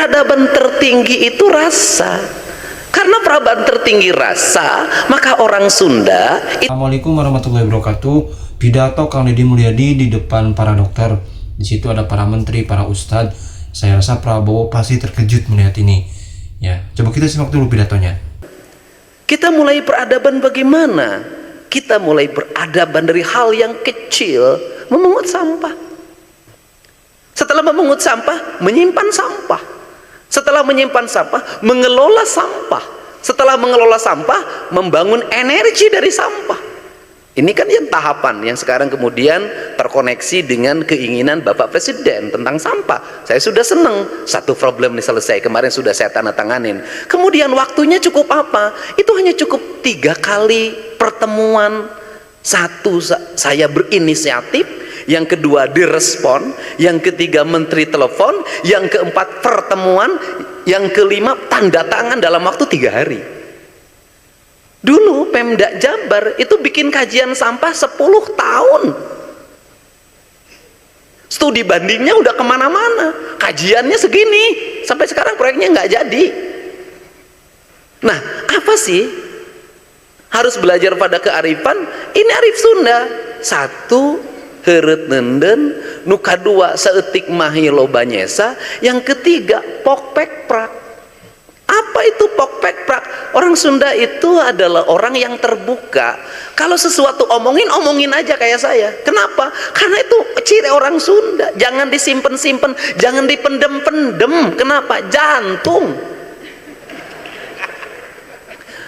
Peradaban tertinggi itu rasa. Karena peradaban tertinggi rasa, maka orang Sunda. Assalamualaikum warahmatullahi wabarakatuh. Pidato Kang Deddy Mulyadi di depan para dokter. Di situ ada para menteri, para ustadz. Saya rasa Prabowo pasti terkejut melihat ini. Ya, coba kita simak dulu pidatonya. Kita mulai peradaban bagaimana? Kita mulai peradaban dari hal yang kecil, memungut sampah. Setelah memungut sampah, menyimpan sampah. Setelah menyimpan sampah, mengelola sampah. Setelah mengelola sampah, membangun energi dari sampah. Ini kan yang tahapan yang sekarang kemudian terkoneksi dengan keinginan Bapak Presiden tentang sampah. Saya sudah senang, satu problem ini selesai, kemarin sudah saya tanda tanganin. Kemudian waktunya cukup apa? Itu hanya cukup 3 kali pertemuan. Satu, saya berinisiatif. Yang kedua direspon, yang ketiga menteri telepon, yang keempat pertemuan, yang kelima tanda tangan dalam waktu 3 hari. Dulu Pemda Jabar itu bikin kajian sampah 10 tahun. Studi bandingnya udah kemana-mana, kajiannya segini, sampai sekarang proyeknya nggak jadi. Nah, apa sih? Harus belajar pada kearifan. Ini arif Sunda. 1, heureut nenden, nu kadua saeutik mahi loba nyesa, yang ketiga pokpekprak. Apa itu pokpekprak? Orang Sunda itu adalah orang yang terbuka. Kalau sesuatu omongin aja kayak saya. Kenapa? Karena itu ciri orang Sunda. Jangan disimpen-simpen, jangan dipendem-pendem. Kenapa? Jantung.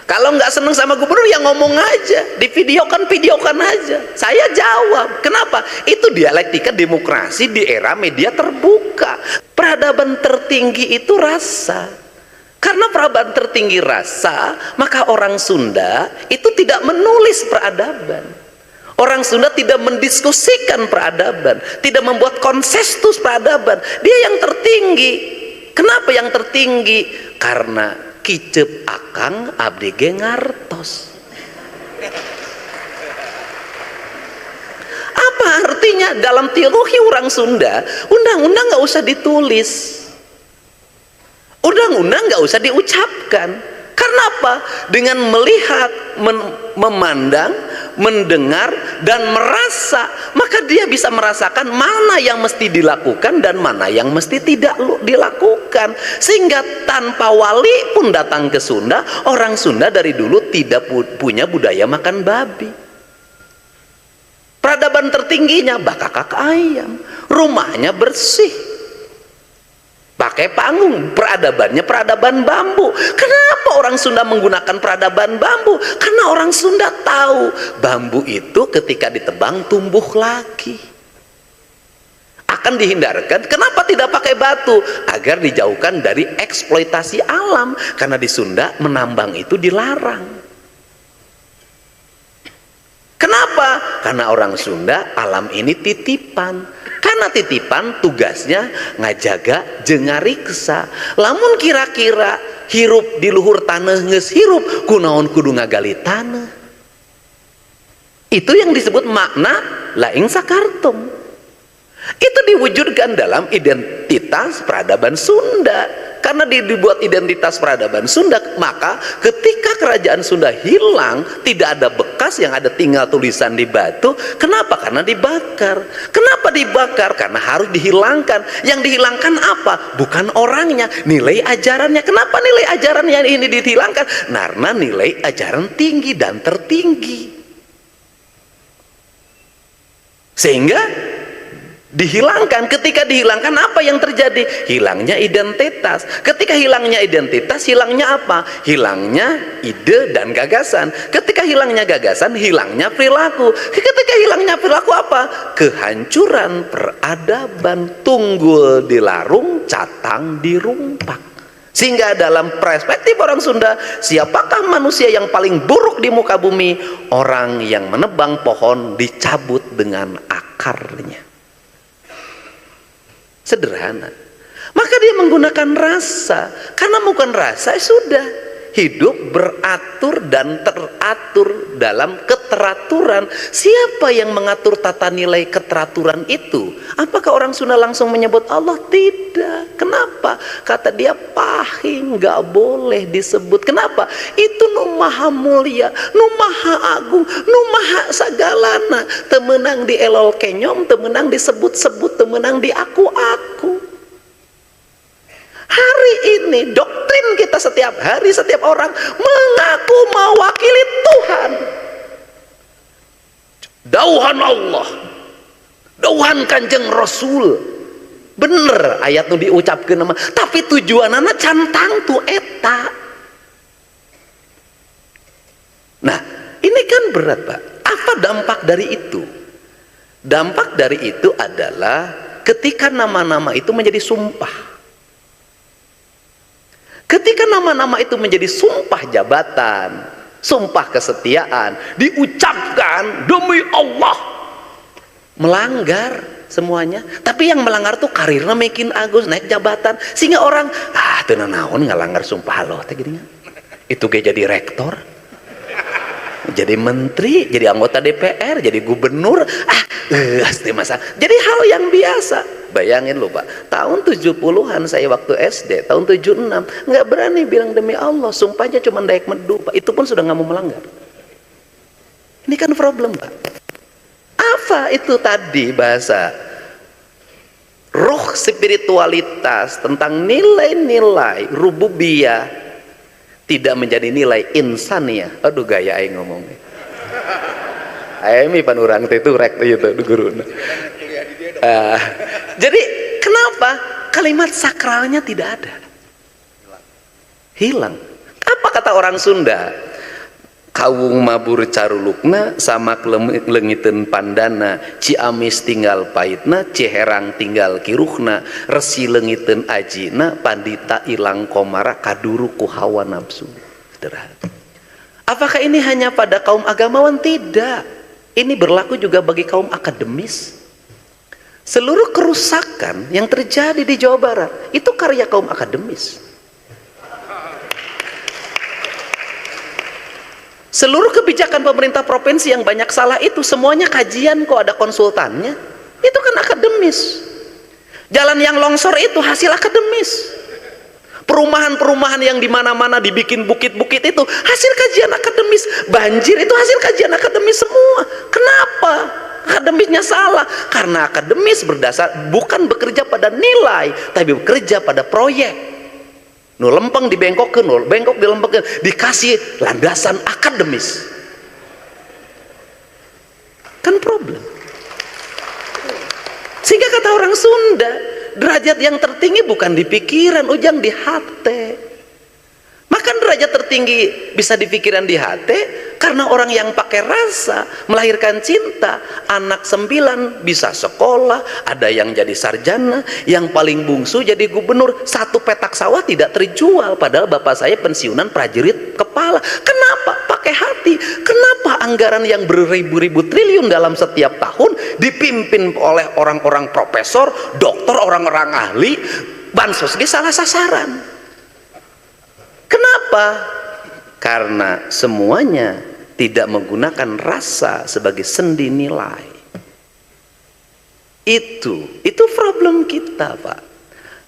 Kalau nggak seneng sama gubernur ya ngomong aja, videokan aja. Saya jawab. Kenapa? Itu dialektika demokrasi di era media terbuka. Peradaban tertinggi itu rasa. Karena peradaban tertinggi rasa, maka orang Sunda itu tidak menulis peradaban. Orang Sunda tidak mendiskusikan peradaban, tidak membuat konsensus peradaban. Dia yang tertinggi. Kenapa yang tertinggi? Karena kicep akang abdi ge ngartos. Apa artinya? Dalam teologi orang Sunda, undang-undang nggak usah ditulis, undang-undang nggak usah diucapkan. Karena apa? Dengan melihat, memandang, mendengar, dan merasa, maka dia bisa merasakan mana yang mesti dilakukan dan mana yang mesti tidak dilakukan. Sehingga tanpa wali pun datang ke Sunda, orang Sunda dari dulu tidak punya budaya makan babi. Peradaban tertingginya bakakak ayam, rumahnya bersih, pakai panggung, peradabannya peradaban bambu. Kenapa orang Sunda menggunakan peradaban bambu? Karena orang Sunda tahu bambu itu ketika ditebang tumbuh lagi, akan dihindarkan. Kenapa tidak pakai batu? Agar dijauhkan dari eksploitasi alam. Karena di Sunda menambang itu dilarang. Kenapa? Karena orang Sunda alam ini titipan. Karena titipan tugasnya ngajaga jeung ngariksa. Lamun kira-kira hirup di luhur tanah geus hirup, kunaon kudu ngagali tanah. Itu yang disebut makna laing sakartum. Itu diwujudkan dalam identitas peradaban Sunda. Karena dibuat identitas peradaban Sunda, maka ketika kerajaan Sunda hilang, tidak ada bekas, yang ada tinggal tulisan di batu. Kenapa? Karena dibakar. Kenapa dibakar? Karena harus dihilangkan. Yang dihilangkan apa? Bukan orangnya, nilai ajarannya. Kenapa nilai ajarannya ini dihilangkan? Karena nilai ajaran tinggi dan tertinggi. Sehingga dihilangkan. Ketika dihilangkan, apa yang terjadi? Hilangnya identitas. Ketika hilangnya identitas, hilangnya apa? Hilangnya ide dan gagasan. Ketika hilangnya gagasan, hilangnya perilaku. Ketika hilangnya perilaku, apa? Kehancuran peradaban. Tunggul dilarung, catang dirumpak. Sehingga dalam perspektif orang Sunda, siapakah manusia yang paling buruk di muka bumi? Orang yang menebang pohon dicabut dengan akarnya. Sederhana. Maka dia menggunakan rasa. Karena bukan rasa, sudah hidup beratur dan teratur dalam ketentuan keteraturan. Siapa yang mengatur tata nilai keteraturan itu? Apakah orang Sunda langsung menyebut Allah? Tidak. Kenapa? Kata dia pahing, nggak boleh disebut. Kenapa? Itu nu maha mulia, nu maha agung, nu maha sagalana. Temenang di elol kenyom, temenang disebut-sebut, temenang di aku-aku. Hari ini doktrin kita setiap hari, setiap orang mengaku mewakili Tuhan. Dauhan Allah, dauhan Kanjeng Rasul. Bener ayat nu diucapkeun nama, tapi tujuanana cantang tu eta. Nah, ini kan berat, Pak. Apa dampak dari itu? Dampak dari itu adalah ketika nama-nama itu menjadi sumpah. Ketika nama-nama itu menjadi sumpah jabatan, sumpah kesetiaan, diucapkan demi Allah, melanggar semuanya. Tapi yang melanggar tuh karirnya makin agus, naik jabatan, sehingga orang teu naon ngalanggar sumpah Allah teh geuningan. Itu ge jadi rektor, jadi menteri, jadi anggota DPR, jadi gubernur, pasti masa. Jadi hal yang biasa. Bayangin loh Pak, tahun 70-an saya waktu SD, tahun 76, nggak berani bilang demi Allah, sumpahnya cuma daek medu Pak, itu pun sudah nggak mau melanggar. Ini kan problem Pak. Apa itu tadi bahasa? Roh spiritualitas tentang nilai-nilai rububiyah tidak menjadi nilai insaniyah. Aduh gaya aing ngomongnya. Aing pan urang teh itu rek itu guru. Jadi kenapa kalimat sakralnya tidak ada? Hilang. Apa kata orang Sunda? Kawung mabur carulukna sama lengiteun pandana, Ciamis tinggal pahitna, Ciherang tinggal kiruhna, resi lengiteun ajina, pandita ilang komara kaduru ku hawa nafsu. Sederhana. Apakah ini hanya pada kaum agamawan? Tidak. Ini berlaku juga bagi kaum akademis. Seluruh kerusakan yang terjadi di Jawa Barat itu karya kaum akademis. Seluruh kebijakan pemerintah provinsi yang banyak salah itu semuanya kajian kok, ada konsultannya. Itu kan akademis. Jalan yang longsor itu hasil akademis. Perumahan-perumahan yang di mana-mana dibikin bukit-bukit itu hasil kajian akademis. Banjir itu hasil kajian akademis semua. Kenapa? Akademisnya salah karena akademis berdasar bukan bekerja pada nilai tapi bekerja pada proyek. Nu lempeng dibengkokkeun, nu bengkok dilempengkeun, dikasih landasan akademis. Kan problem. Sehingga kata orang Sunda, derajat yang tertinggi bukan di pikiran, ujang di hati. Maka derajat tertinggi bisa di pikiran di hati karena orang yang pakai rasa melahirkan cinta. Anak 9 bisa sekolah, ada yang jadi sarjana, yang paling bungsu jadi gubernur. Satu petak sawah tidak terjual, padahal bapak saya pensiunan prajurit kepala. Kenapa? Pakai hati. Kenapa anggaran yang beribu-ribu triliun dalam setiap tahun dipimpin oleh orang-orang profesor, dokter, orang-orang ahli, bansos salah sasaran? Kenapa? Karena semuanya tidak menggunakan rasa sebagai sendi nilai. Itu problem kita, Pak.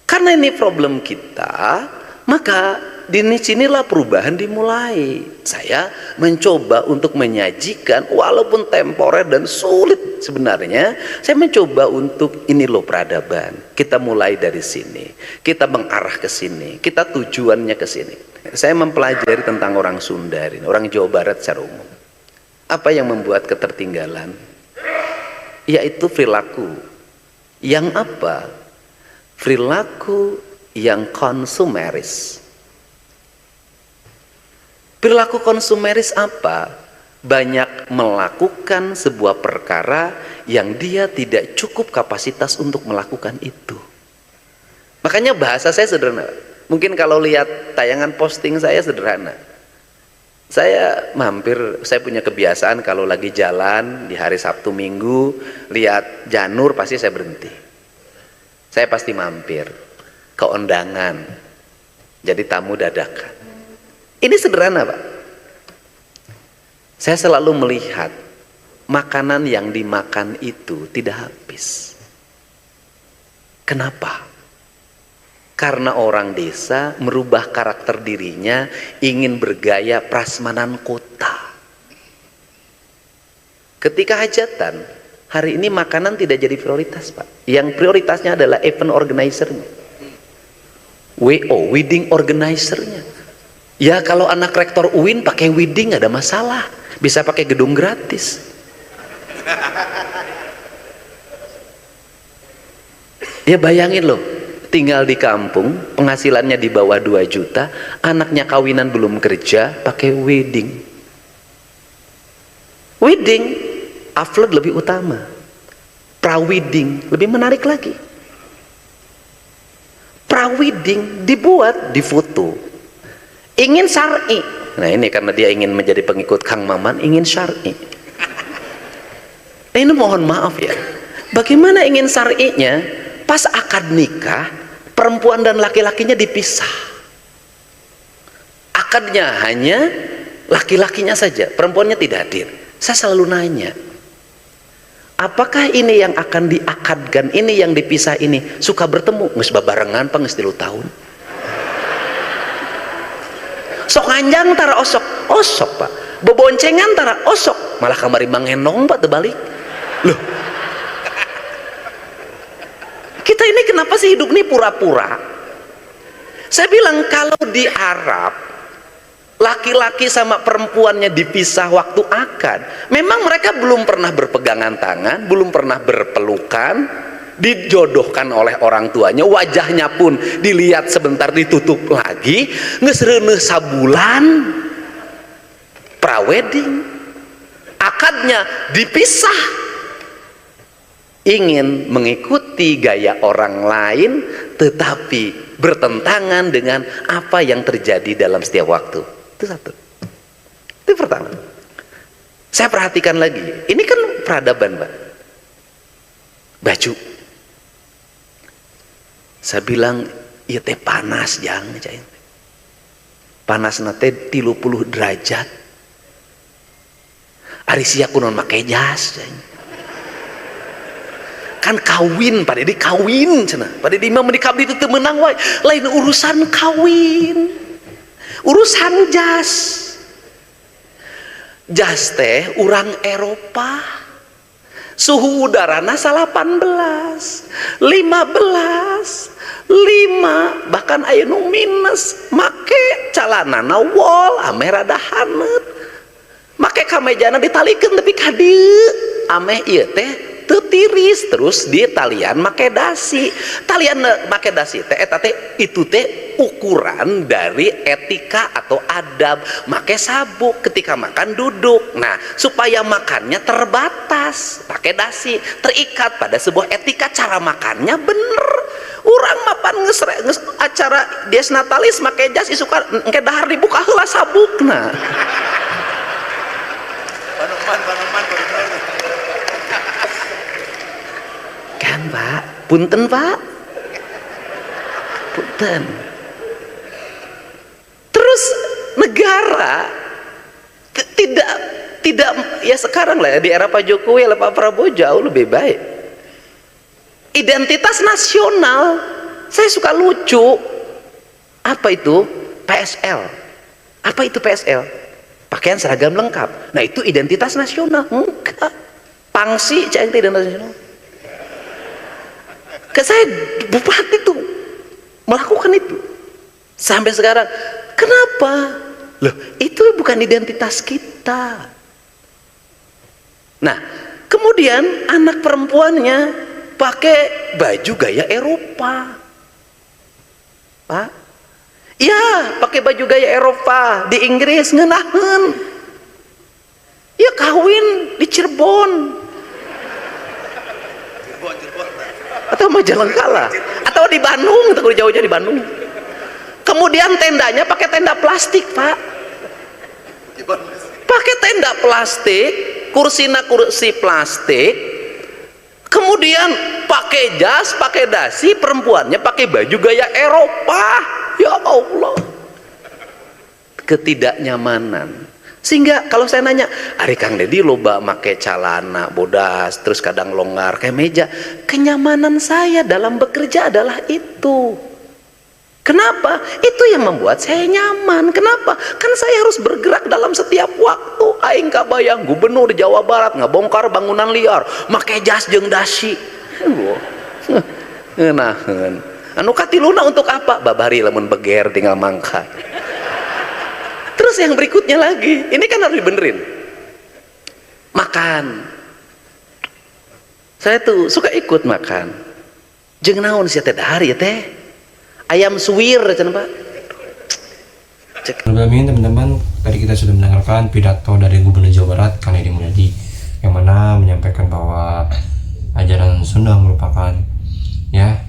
Karena ini problem kita, maka di sinilah perubahan dimulai. Saya mencoba untuk menyajikan walaupun temporer dan sulit sebenarnya, saya mencoba untuk ini loh peradaban. Kita mulai dari sini, kita mengarah ke sini, kita tujuannya ke sini. Saya mempelajari tentang orang Sunda ini, orang Jawa Barat secara umum. Apa yang membuat ketertinggalan? Yaitu perilaku. Yang apa? Perilaku yang konsumeris. Perilaku konsumeris apa? Banyak melakukan sebuah perkara yang dia tidak cukup kapasitas untuk melakukan itu. Makanya bahasa saya sederhana. Mungkin kalau lihat tayangan posting saya sederhana. Saya punya kebiasaan kalau lagi jalan di hari Sabtu Minggu, lihat janur pasti saya berhenti. Saya pasti mampir ke undangan. Jadi tamu dadakan. Ini sederhana, Pak. Saya selalu melihat makanan yang dimakan itu tidak habis. Kenapa? Karena orang desa merubah karakter dirinya, ingin bergaya prasmanan kota. Ketika hajatan, hari ini makanan tidak jadi prioritas, Pak. Yang prioritasnya adalah event organizer-nya. WO, wedding organizer-nya. Ya kalau anak rektor UIN pakai wedding ada masalah, bisa pakai gedung gratis. Ya bayangin loh, tinggal di kampung, penghasilannya di bawah 2 juta, anaknya kawinan belum kerja, pakai wedding. Wedding, upload lebih utama. Pra-wedding, lebih menarik lagi. Pra-wedding dibuat, difoto. Ingin syar'i. Nah ini karena dia ingin menjadi pengikut Kang Maman, ingin syar'i. Ini mohon maaf ya, bagaimana ingin syar'inya? Pas akad nikah, perempuan dan laki-lakinya dipisah. Akadnya hanya laki-lakinya saja, perempuannya tidak hadir. Saya selalu nanya, apakah ini yang akan diakadkan, ini yang dipisah ini suka bertemu? Nges babarengan pa nges 3 tahun. Sok anjang tara osok, osok Pak. Beboncengan tara osok, malah kamari mangenong Pak terbalik. Loh, kita ini kenapa sih hidup ini pura-pura? Saya bilang kalau di Arab laki-laki sama perempuannya dipisah waktu akad, memang mereka belum pernah berpegangan tangan, belum pernah berpelukan, dijodohkan oleh orang tuanya, wajahnya pun dilihat sebentar ditutup lagi, ngesreuneuh sabulan pra-wedding, akadnya dipisah. Ingin mengikuti gaya orang lain tetapi bertentangan dengan apa yang terjadi dalam setiap waktu. Itu satu. Itu pertama. Saya perhatikan lagi, ini kan peradaban Pak. Baju. Saya bilang ieu teh panas jang cain. Panasna teh 30 derajat. Ari sia kunaon make jas cain. Kan kawin pada di kawin cenah pada di imam di kabdi itu menang wae, lain urusan kawin, urusan jas teh urang Eropa suhu udarana 18 15 5 bahkan aya nu minus, make calanana wol ame rada haneut, make kamejana ditalikeun tapi ka dieu ame ieu teh teu tiris, terus di talian make dasi. Talian make dasi teh eta teh itu teh ukuran dari etika atau adab. Make sabuk ketika makan duduk. Nah, supaya makannya terbatas, pakai dasi, terikat pada sebuah etika cara makannya bener. Urang mapan nges acara dies natalis make jas isuka engke dahar dibuka heula sabukna. Panuman kan Pak, punten Pak, punten. Terus negara tidak ya sekarang lah ya, di era Pak Jokowi atau Pak Prabowo jauh lebih baik. Identitas nasional, saya suka lucu. Apa itu PSL? Apa itu PSL? Pakaian seragam lengkap. Nah itu identitas nasional? Enggak. Pangsi cak identitas nasional. Saya bupati tuh melakukan itu sampai sekarang. Kenapa? Loh, itu bukan identitas kita. Nah, kemudian anak perempuannya pakai baju gaya Eropa, Pak. Ya, pakai baju gaya Eropa di Inggris ngeunaheun. Ya kawin di Cirebon. Atau Majalengka atau di Bandung, atau jauh-jauh di Bandung. Kemudian tendanya pakai tenda plastik Pak, pakai tenda plastik, kursi plastik, kemudian pakai jas, pakai dasi, perempuannya pakai baju gaya Eropa. Ya Allah, ketidaknyamanan Sehingga kalau saya nanya, Ari Kang Deddy loba make celana bodas, terus kadang longgar kayak meja. Kenyamanan saya dalam bekerja adalah itu. Kenapa? Itu yang membuat saya nyaman. Kenapa? Kan saya harus bergerak dalam setiap waktu. Aing kabayang gubernur Jawa Barat ngabongkar bangunan liar, make jas jeung dasi. Nah, anu katiluna untuk apa? Babari lamun beger tinggal mangkat. Terus yang berikutnya lagi, ini kan harus dibenerin. Makan. Saya tuh suka ikut makan. Jeung naon sia teh dahar ya teh? Ayam suwir cenah Pak. Teman-teman, tadi kita sudah mendengarkan pidato dari Gubernur Jawa Barat Kang Deddy Mulyadi yang mana menyampaikan bahwa ajaran Sunda merupakan ya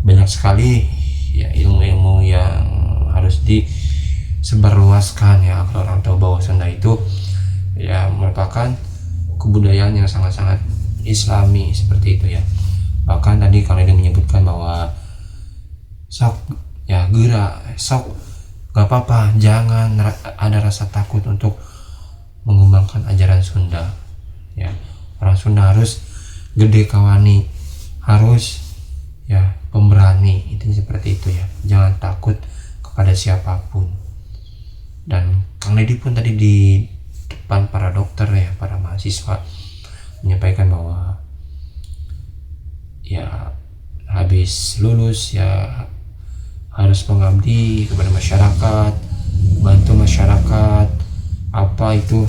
banyak sekali ya ilmu-ilmu yang harus disebarluaskan ya agar orang tahu bahwa Sunda itu ya merupakan kebudayaan yang sangat-sangat Islami seperti itu ya. Bahkan tadi Kang Deddy menyebutkan bahwa sok ya gerak sok gak apa-apa, jangan ada rasa takut untuk mengembangkan ajaran Sunda ya. Orang Sunda harus gede kawani, harus ya pemberani, itu seperti itu ya. Jangan takut kepada siapapun. Dan Kang Deddy pun tadi di depan para dokter ya, para mahasiswa menyampaikan bahwa ya habis lulus ya harus mengabdi kepada masyarakat, bantu masyarakat, apa itu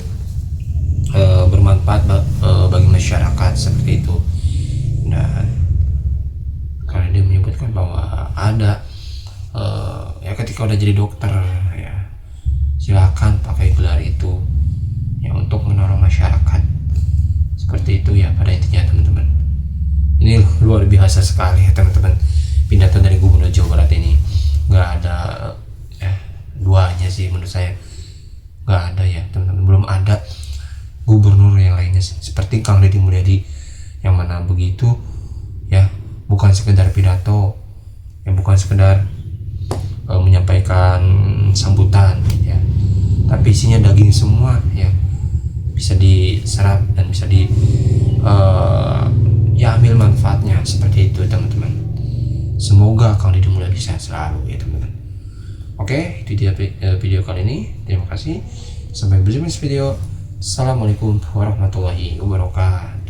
bermanfaat bagi masyarakat seperti itu. Dan karena dia menyebutkan bahwa ada ya ketika udah jadi dokter ya silakan pakai gelar itu ya untuk menolong masyarakat seperti itu ya pada intinya teman-teman. Ini luar biasa sekali ya teman-teman, pidato dari Gubernur Jawa Barat ini. Nggak ada duanya sih menurut saya, nggak ada ya teman-teman, belum ada gubernur yang lainnya seperti Kang Deddy Mulyadi yang mana begitu ya, bukan sekedar pidato yang bukan sekedar menyampaikan sambutan ya, tapi isinya daging semua ya, bisa diserap dan bisa ya ambil manfaatnya seperti itu teman-teman. Semoga Kang Deddy Mulyadi sehat selalu ya teman-teman. Oke, itu dia video kali ini. Terima kasih. Sampai berjumpa di video. Assalamualaikum warahmatullahi wabarakatuh.